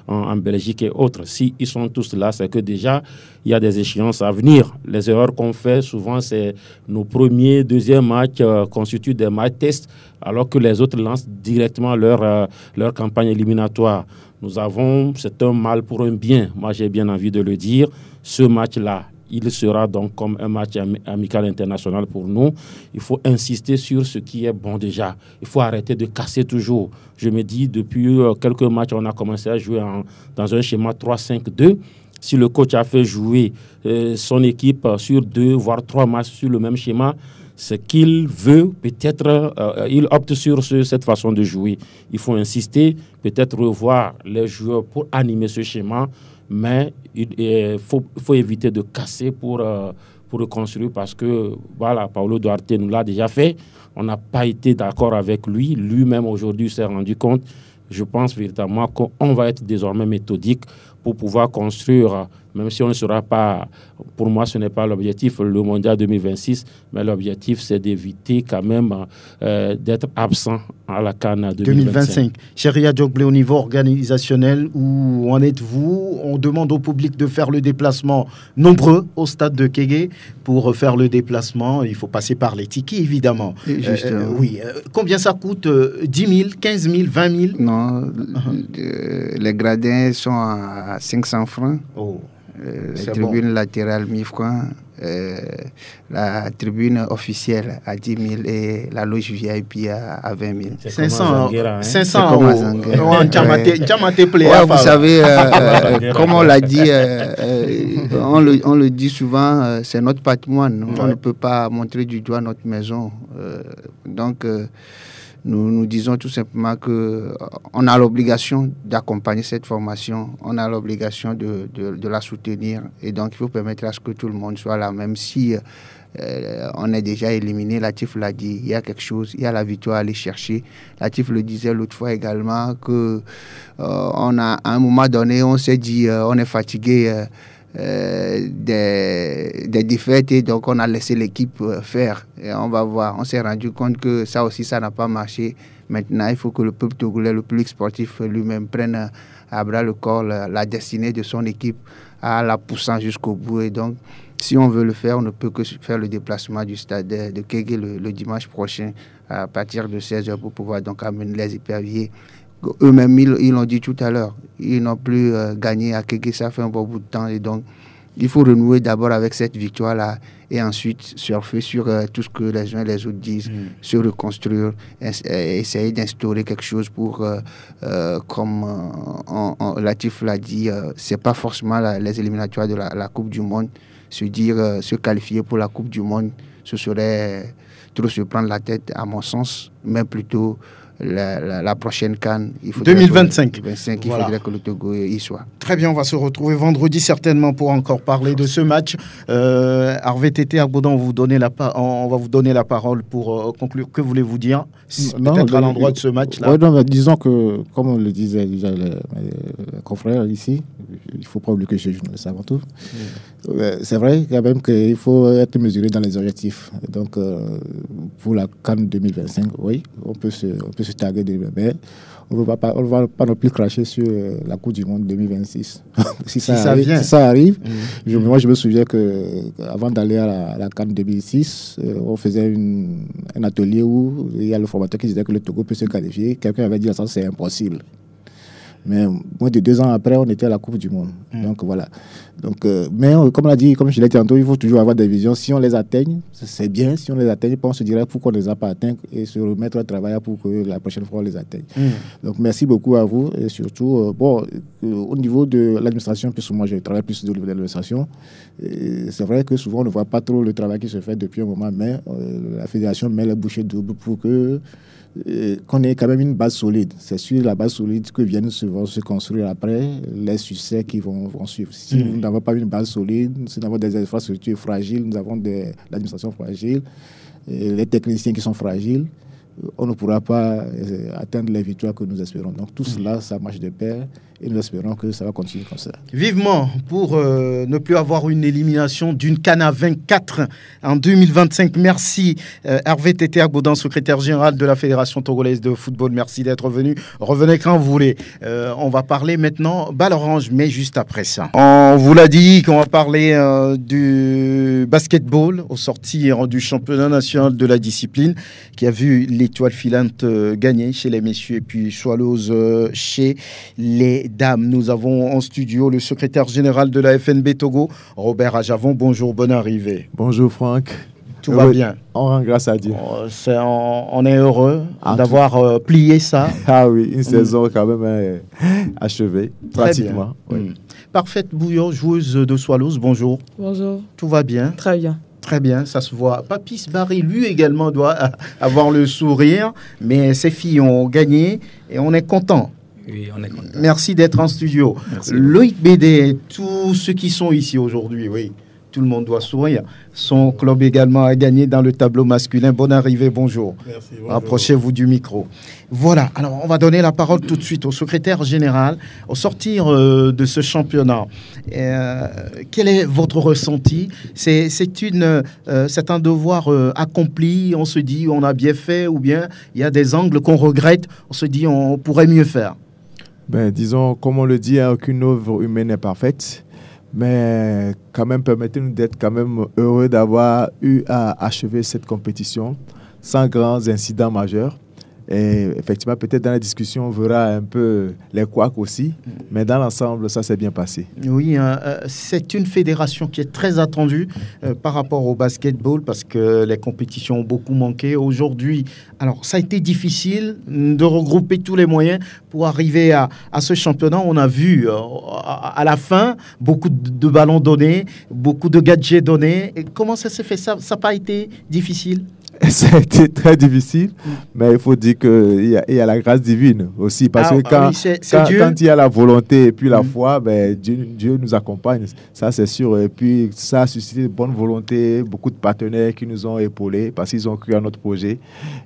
en Belgique et autres. Si ils sont tous là, c'est que déjà, il y a des échéances à venir. Les erreurs qu'on fait, souvent, c'est nos premiers, deuxièmes matchs constituent des matchs tests, alors que les autres lancent directement leur campagne éliminatoire. C'est un mal pour un bien. Moi, j'ai bien envie de le dire. Ce match-là, il sera donc comme un match amical international pour nous. Il faut insister sur ce qui est bon déjà. Il faut arrêter de casser toujours. Je me dis, depuis quelques matchs, on a commencé à jouer dans un schéma 3-5-2. Si le coach a fait jouer son équipe sur 2, voire 3 matchs sur le même schéma, ce qu'il veut, peut-être, il opte sur cette façon de jouer. Il faut insister, peut-être revoir les joueurs pour animer ce schéma, mais il faut éviter de casser pour reconstruire parce que, voilà, Paulo Duarte nous l'a déjà fait. On n'a pas été d'accord avec lui. Lui-même, aujourd'hui, s'est rendu compte. Je pense véritablement qu'on va être désormais méthodique pour pouvoir construire, même si on ne sera pas, pour moi ce n'est pas l'objectif, le Mondial 2026, mais l'objectif c'est d'éviter quand même d'être absent à la CAN 2025. Cheria Djokble, au niveau organisationnel, où en êtes-vous? On demande au public de faire le déplacement nombreux au stade de Kégué. Pour faire le déplacement, il faut passer par les tickets, évidemment. Oui. Combien ça coûte? 10 000, 15 000, 20 000? Non, les gradins sont à 500 francs. Oh. Les tribunes latérales 1000 francs, la tribune officielle à 10 000 et la loge VIP à 20 000. 500 vous savez, comme on l'a dit, on le dit souvent, c'est notre patrimoine. On ne peut pas montrer du doigt notre maison. Donc, nous disons tout simplement qu'on a l'obligation d'accompagner cette formation, on a l'obligation de la soutenir et donc il faut permettre à ce que tout le monde soit là, même si on est déjà éliminé. Latif l'a dit, il y a quelque chose, il y a la victoire à aller chercher. Latif le disait l'autre fois également que on a, à un moment donné, on s'est dit on est fatigué des défaites et donc on a laissé l'équipe faire et on va voir, on s'est rendu compte que ça aussi ça n'a pas marché. Maintenant il faut que le peuple togolais, le public sportif lui-même prenne à bras le corps la destinée de son équipe à la poussant jusqu'au bout et donc si on veut le faire, on ne peut que faire le déplacement du stade de Kégué le dimanche prochain à partir de 16h pour pouvoir donc amener les éperviers. Eux-mêmes, ils l'ont dit tout à l'heure, ils n'ont plus gagné à Kégué, ça fait un bon bout de temps. Et donc, il faut renouer d'abord avec cette victoire-là et ensuite surfer sur tout ce que les uns et les autres disent, se reconstruire, essayer d'instaurer quelque chose pour, comme Latif l'a dit, c'est pas forcément les éliminatoires de la Coupe du Monde. Se dire, se qualifier pour la Coupe du Monde, ce serait trop se prendre la tête, à mon sens, mais plutôt la prochaine CAN, 2025. Il faudrait que le Togo y soit. Très bien, on va se retrouver vendredi certainement pour encore parler de ce match. Harvey Tété Agbodan, on va vous donner la parole pour conclure. Que voulez-vous dire peut-être à l'endroit de ce match-là? Disons que, comme on le disait déjà les confrères ici, il ne faut pas oublier que je suis journaliste avant tout. C'est vrai quand même qu'il faut être mesuré dans les objectifs. Donc, pour la CAN 2025, oui, on peut se taguer des bébés. On ne va pas non plus cracher sur la Coupe du Monde 2026. si ça arrive, moi je me souviens qu'avant d'aller à la CAN 2006, on faisait un atelier où il y a le formateur qui disait que le Togo peut se qualifier. Quelqu'un avait dit ça, c'est impossible. Mais moins de 2 ans après, on était à la Coupe du Monde. Donc voilà. Donc, mais comme on a dit, comme je l'ai dit tantôt, il faut toujours avoir des visions. Si on les atteigne, c'est bien. Si on les atteigne, on se dirait pourquoi on ne les a pas atteints et se remettre au travail pour que la prochaine fois on les atteigne. Donc merci beaucoup à vous. Et surtout, au niveau de l'administration, puisque moi je travaille plus au niveau de l'administration, c'est vrai que souvent on ne voit pas trop le travail qui se fait depuis un moment, mais la fédération met les bouchées doubles pour qu'on ait quand même une base solide. C'est sur la base solide que vont se construire après les succès qui vont suivre. Si nous n'avons pas une base solide, si nous avons des infrastructures fragiles, nous avons l'administration fragile, les techniciens qui sont fragiles, on ne pourra pas atteindre les victoires que nous espérons. Donc tout cela, ça marche de pair et nous espérons que ça va continuer comme ça. Vivement pour ne plus avoir une élimination d'une CAN à 24 en 2025. Merci Hervé Tété Agbodan, secrétaire général de la Fédération togolaise de football. Merci d'être venu. Revenez quand vous voulez. On va parler maintenant balle orange, mais juste après ça. On vous l'a dit qu'on va parler du basketball au sortir du championnat national de la discipline qui a vu l'étoile filante gagner chez les messieurs et puis Swallows chez les dames. Nous avons en studio le secrétaire général de la FNB Togo, Robert Ajavon. Bonjour, bonne arrivée. Bonjour Franck. Tout va bien. On rend grâce à Dieu. On est heureux d'avoir plié ça. Ah oui, une saison quand même achevée, pratiquement. Oui. Parfaite Bouillon, joueuse de Swallows, bonjour. Bonjour. Tout va bien? Très bien. Très bien, ça se voit. Papis Barry, lui également, doit avoir le sourire, mais ses filles ont gagné et on est content. Oui, on est content. Merci d'être en studio. Merci. Loïc Bédé, tous ceux qui sont ici aujourd'hui, oui, tout le monde doit sourire. Son club également a gagné dans le tableau masculin. Bonne arrivée, bonjour. Merci, bonjour. Rapprochez-vous du micro. Voilà, alors on va donner la parole tout de suite au secrétaire général. Au sortir de ce championnat, quel est votre ressenti? C'est un devoir accompli, on se dit on a bien fait, ou bien il y a des angles qu'on regrette, on se dit on pourrait mieux faire? Disons, comme on le dit, aucune œuvre humaine n'est parfaite. Mais quand même, permettez-nous d'être quand même heureux d'avoir eu à achever cette compétition sans grands incidents majeurs. Et effectivement, peut-être dans la discussion, on verra un peu les couacs aussi. Mais dans l'ensemble, ça s'est bien passé. Oui, c'est une fédération qui est très attendue par rapport au basketball parce que les compétitions ont beaucoup manqué. Aujourd'hui, alors ça a été difficile de regrouper tous les moyens pour arriver à ce championnat. On a vu à la fin beaucoup de ballons donnés, beaucoup de gadgets donnés. Et comment ça s'est fait? Ça n'a pas été difficile? Ça a été très difficile, mais il faut dire qu'il y a la grâce divine aussi. Parce que quand il y a la volonté et puis la foi, Dieu nous accompagne, ça c'est sûr. Et puis ça a suscité de bonne volonté, beaucoup de partenaires qui nous ont épaulés parce qu'ils ont cru à notre projet.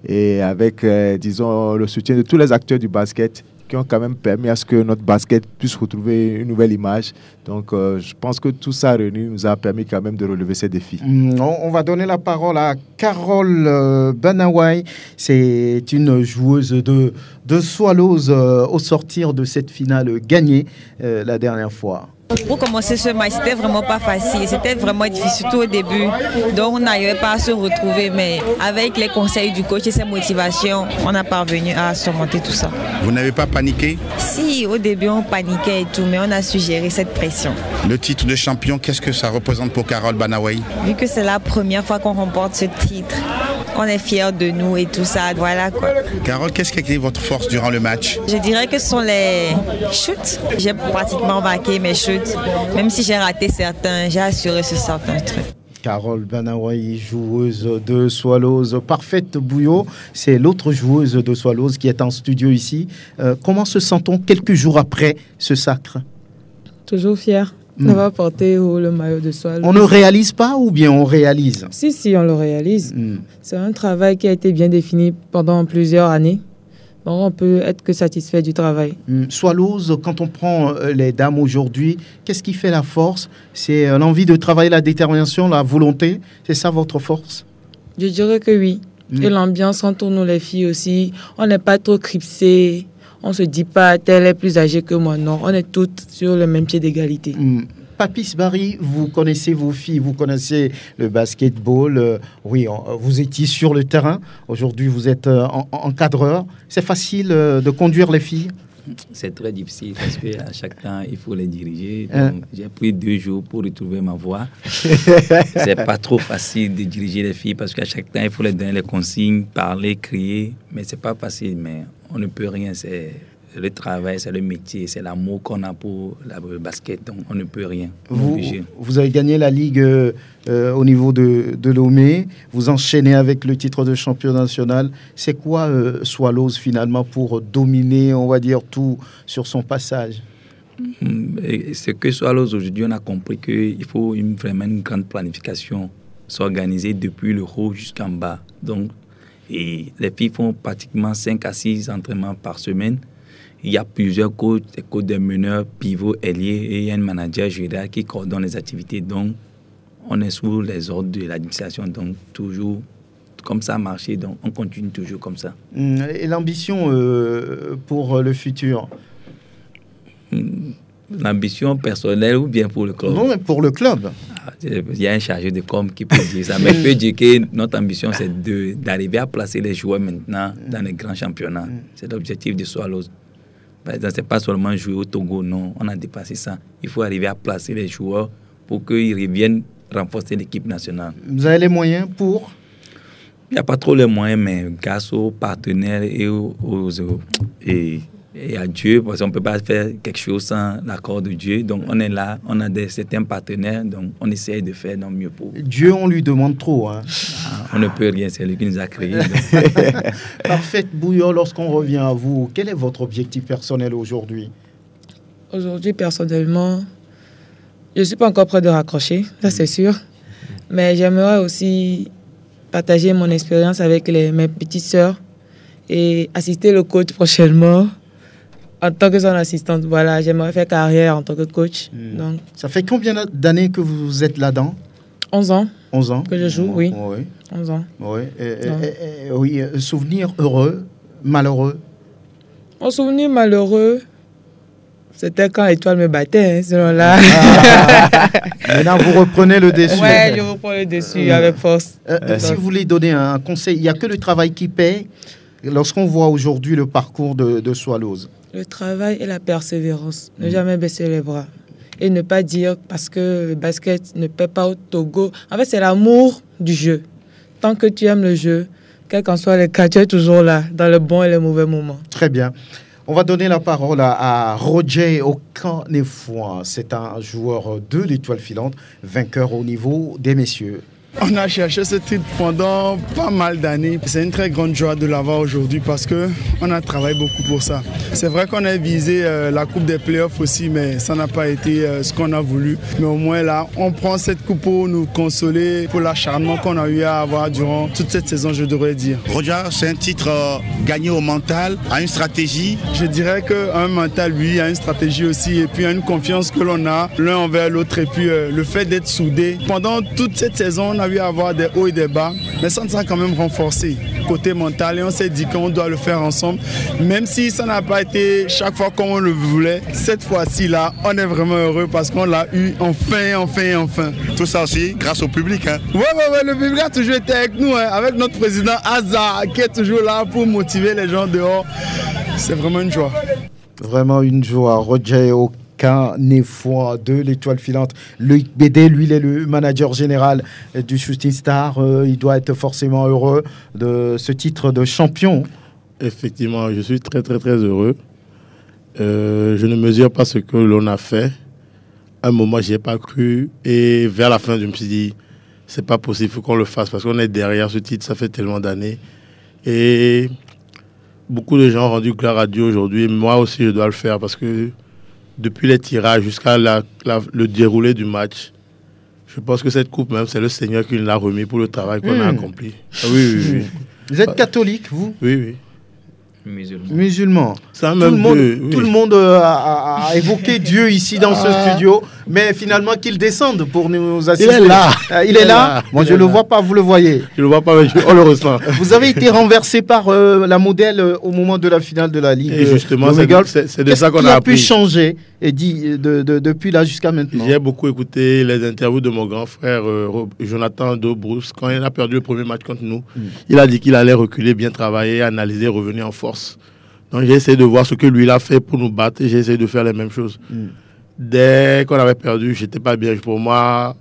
Et avec, disons, le soutien de tous les acteurs du basket, qui ont quand même permis à ce que notre basket puisse retrouver une nouvelle image. Donc, je pense que tout ça réuni nous a permis quand même de relever ces défis. On va donner la parole à Carole Banaway. C'est une joueuse de Swallows au sortir de cette finale gagnée la dernière fois. Pour commencer ce match, c'était vraiment pas facile, c'était vraiment difficile, surtout au début. Donc on n'arrivait pas à se retrouver, mais avec les conseils du coach et ses motivations, on a parvenu à surmonter tout ça. Vous n'avez pas paniqué? Si, au début on paniquait et tout, mais on a su gérer cette pression. Le titre de champion, qu'est-ce que ça représente pour Carole Banaway? Vu que c'est la première fois qu'on remporte ce titre, on est fiers de nous et tout ça, voilà quoi. Carole, qu'est-ce qui a été votre force durant le match? Je dirais que ce sont les shoots. J'ai pratiquement marqué mes shoots. Même si j'ai raté certains, j'ai assuré ce certain truc. Carole Banaway, joueuse de Swallows. Parfaite Bouillot, c'est l'autre joueuse de Swallows qui est en studio ici. Comment se sent-on quelques jours après ce sacre? Toujours fier d'avoir porté le maillot de Swallows. On ne réalise pas ou bien on réalise? Si, on le réalise. C'est un travail qui a été bien défini pendant plusieurs années. Donc on peut être que satisfait du travail. Swallows, quand on prend les dames aujourd'hui, qu'est-ce qui fait la force? C'est l'envie de travailler, la détermination, la volonté? C'est ça votre force? Je dirais que oui. Et l'ambiance entre nous les filles aussi. On n'est pas trop cripsé. On ne se dit pas telle est plus âgée que moi. Non, on est toutes sur le même pied d'égalité. Papis Barry, vous connaissez vos filles, vous connaissez le basketball. Oui, vous étiez sur le terrain. Aujourd'hui, vous êtes encadreur. C'est facile de conduire les filles? C'est très difficile parce qu'à chaque temps, il faut les diriger. J'ai pris 2 jours pour retrouver ma voix. C'est pas trop facile de diriger les filles parce qu'à chaque temps, il faut les donner les consignes, parler, crier. Mais c'est pas facile, mais on ne peut rien. C'est le travail, c'est le métier, c'est l'amour qu'on a pour le basket. Donc, on ne peut rien. Vous avez gagné la Ligue au niveau de Lomé. Vous enchaînez avec le titre de champion national. C'est quoi Swallows finalement pour dominer, on va dire, tout sur son passage? C'est que Swallows, aujourd'hui, on a compris qu'il faut vraiment une grande planification, s'organiser depuis le haut jusqu'en bas. Donc, et les filles font pratiquement 5 à 6 entraînements par semaine. Il y a plusieurs coachs, des coachs de meneurs, pivots, ailiers, et il y a un manager général qui coordonne les activités. Donc, on est sous les ordres de l'administration. Donc, toujours comme ça a marché. Donc, on continue toujours comme ça. Et l'ambition pour le futur? L'ambition personnelle ou bien pour le club? Non, mais pour le club. Il y a un chargé de com qui peut dire ça. Mais je peux dire que notre ambition, c'est d'arriver à placer les joueurs maintenant dans les grands championnats. C'est l'objectif de Swallows. Par exemple, ce n'est pas seulement jouer au Togo, non. On a dépassé ça. Il faut arriver à placer les joueurs pour qu'ils reviennent renforcer l'équipe nationale. Vous avez les moyens pour? Il n'y a pas trop les moyens, mais grâce aux partenaires et à Dieu, parce qu'on ne peut pas faire quelque chose sans l'accord de Dieu. Donc, on est là, on a certains partenaires, donc on essaie de faire notre mieux pour. Dieu, on lui demande trop. Hein. On ne peut rien, c'est lui qui nous a créés. Parfait, Bouillon, lorsqu'on revient à vous, quel est votre objectif personnel aujourd'hui? Aujourd'hui, personnellement, je ne suis pas encore prêt de raccrocher, ça c'est sûr. Mais j'aimerais aussi partager mon expérience avec mes petites sœurs et assister le coach prochainement. En tant que son assistante, voilà, j'aimerais faire carrière en tant que coach. Donc, ça fait combien d'années que vous êtes là-dedans? 11 ans. 11 ans que je joue, oui. 11 ans. Oui. Oui. Souvenir heureux, malheureux? Mon souvenir malheureux, c'était quand l'étoile me battait, selon là. Maintenant, vous reprenez le dessus. Oui, je reprends le dessus avec force. Si vous voulez donner un conseil, il n'y a que le travail qui paie. Lorsqu'on voit aujourd'hui le parcours de Swallows. Le travail et la persévérance. Ne jamais baisser les bras. Et ne pas dire parce que le basket ne paie pas au Togo. En fait, c'est l'amour du jeu. Tant que tu aimes le jeu, quel qu'en soit le cas, tu es toujours là, dans le bon et le mauvais moment. Très bien. On va donner la parole à Roger Okanefoua. C'est un joueur de l'Étoile Filante, vainqueur au niveau des messieurs. On a cherché ce titre pendant pas mal d'années. C'est une très grande joie de l'avoir aujourd'hui parce qu'on a travaillé beaucoup pour ça. C'est vrai qu'on a visé la coupe des playoffs aussi, mais ça n'a pas été ce qu'on a voulu. Mais au moins là, on prend cette coupe pour nous consoler pour l'acharnement qu'on a eu à avoir durant toute cette saison, je devrais dire. Roger, c'est un titre gagné au mental, à une stratégie. Je dirais qu'un mental, lui, a une stratégie aussi et puis une confiance que l'on a l'un envers l'autre et puis le fait d'être soudé. Pendant toute cette saison, on a eu à avoir des hauts et des bas, mais ça nous a quand même renforcé côté mental et on s'est dit qu'on doit le faire ensemble, même si ça n'a pas été chaque fois comme on le voulait. Cette fois-ci là, on est vraiment heureux parce qu'on l'a eu enfin. Tout ça aussi grâce au public, hein? Ouais, le public a toujours été avec nous, hein, avec notre président Azar qui est toujours là pour motiver les gens dehors. C'est vraiment une joie. Vraiment une joie. Roger Okanefoua de l'Étoile Filante. Loïc Bédé, lui, il est le manager général du Shooting Star. Il doit être forcément heureux de ce titre de champion. Effectivement, je suis très heureux. Je ne mesure pas ce que l'on a fait. À un moment, je n'y ai pas cru. Et vers la fin, je me suis dit, c'est pas possible, il faut qu'on le fasse parce qu'on est derrière ce titre, ça fait tellement d'années. Et beaucoup de gens ont rendu gloire à Dieu aujourd'hui. Moi aussi, je dois le faire parce que depuis les tirages jusqu'à le déroulé du match, je pense que cette coupe même, c'est le Seigneur qui nous l'a remis pour le travail qu'on a accompli. Ah, oui. Vous êtes catholique, vous? Oui. Musulman. Tout le monde a évoqué Dieu ici dans ce studio, mais finalement qu'il descende pour nous assister. Il est là. Moi, je ne le vois pas, vous le voyez. Je ne le vois pas, mais on le ressent. Vous avez été renversé par la modèle au moment de la finale de la Ligue. Et justement, c'est de ça qu'on a appris. Qu'est-ce qui a pu changer et dit depuis là jusqu'à maintenant? J'ai beaucoup écouté les interviews de mon grand frère Jonathan Dobrousse quand il a perdu le premier match contre nous. Il a dit qu'il allait reculer, bien travailler, analyser, revenir en force. Donc j'ai essayé de voir ce que lui il a fait pour nous battre et j'ai essayé de faire les mêmes choses. Dès qu'on avait perdu, j'étais pas bien. Pour moi,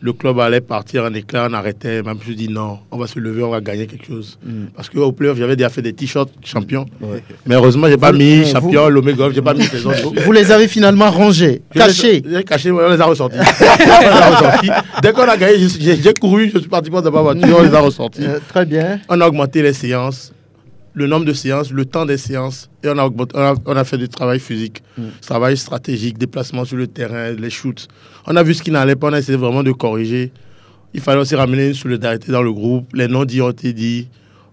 le club allait partir en éclat, on arrêtait. Même je me suis dit non, on va se lever, on va gagner quelque chose. Parce qu'au playoff, j'avais déjà fait des t-shirts champions. Mais heureusement, j'ai pas mis champion, l'Omega, j'ai pas mis saison. Vous les avez finalement rangés, cachés. J'ai caché, on les a ressortis. Dès qu'on a gagné, j'ai couru, je suis parti pour de ma voiture, on les a ressortis. Très bien. On a augmenté les séances, le nombre de séances, le temps des séances, et on a fait du travail physique, travail stratégique, déplacement sur le terrain, les shoots. On a vu ce qui n'allait pas, on a essayé vraiment de corriger. Il fallait aussi ramener une solidarité dans le groupe. Les non-dits ont été dits.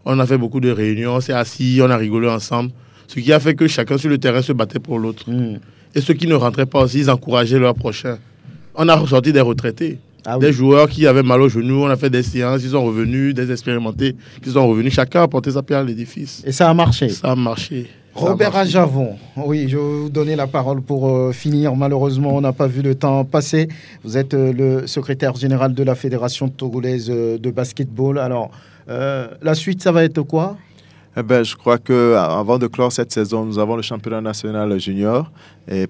On a fait beaucoup de réunions, on s'est assis, on a rigolé ensemble. Ce qui a fait que chacun sur le terrain se battait pour l'autre. Et ceux qui ne rentraient pas aussi, ils encourageaient leur prochain. On a ressorti des retraités. Des joueurs qui avaient mal au genou, on a fait des séances, ils sont revenus, des expérimentés qui sont revenus. Chacun a porté sa pierre à l'édifice. Et ça a marché. Ça a marché. Robert Ajavon, oui, je vais vous donner la parole pour finir. Malheureusement, on n'a pas vu le temps passer. Vous êtes le secrétaire général de la Fédération togolaise de basketball. Alors, la suite, ça va être quoi ? Je crois qu'avant de clore cette saison, nous avons le championnat national junior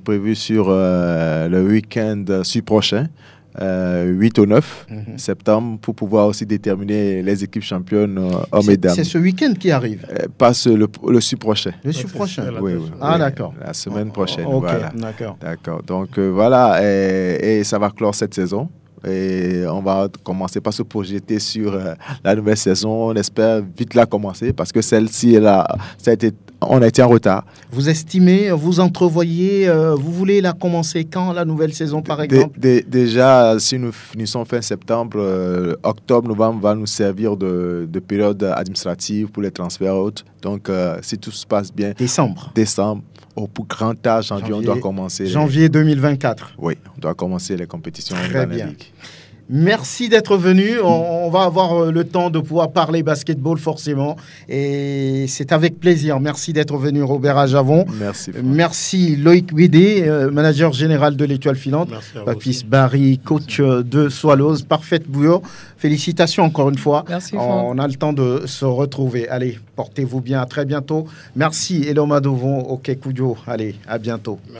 prévu sur le week-end prochain. 8 au 9 septembre pour pouvoir aussi déterminer les équipes championnes hommes et dames. C'est ce week-end qui arrive Passe le prochain. Le prochain. Oui. D'accord. La semaine prochaine. Ok, voilà. D'accord. Donc voilà, et ça va clore cette saison. Et on va commencer par se projeter sur la nouvelle saison. On espère vite la commencer parce que celle-ci, on a été en retard. Vous estimez, vous entrevoyez, vous voulez la commencer quand, la nouvelle saison par exemple? Déjà, si nous finissons fin septembre, octobre, novembre va nous servir de période administrative pour les transferts autres. Donc, si tout se passe bien. Décembre. Au plus grand âge, janvier, on doit commencer. Janvier 2024. Oui, on doit commencer les compétitions. Très bien. Merci d'être venu. On va avoir le temps de pouvoir parler basketball forcément. Et c'est avec plaisir. Merci d'être venu, Robert Ajavon. Merci. Merci Loïc Wédé, manager général de l'Étoile Filante. Papis Barry, coach de Swallows. Parfaite bouillon. Félicitations encore une fois. Merci. On a le temps de se retrouver. Allez, portez-vous bien. À très bientôt. Merci Eloma Dovon au Kekudio. Allez, à bientôt.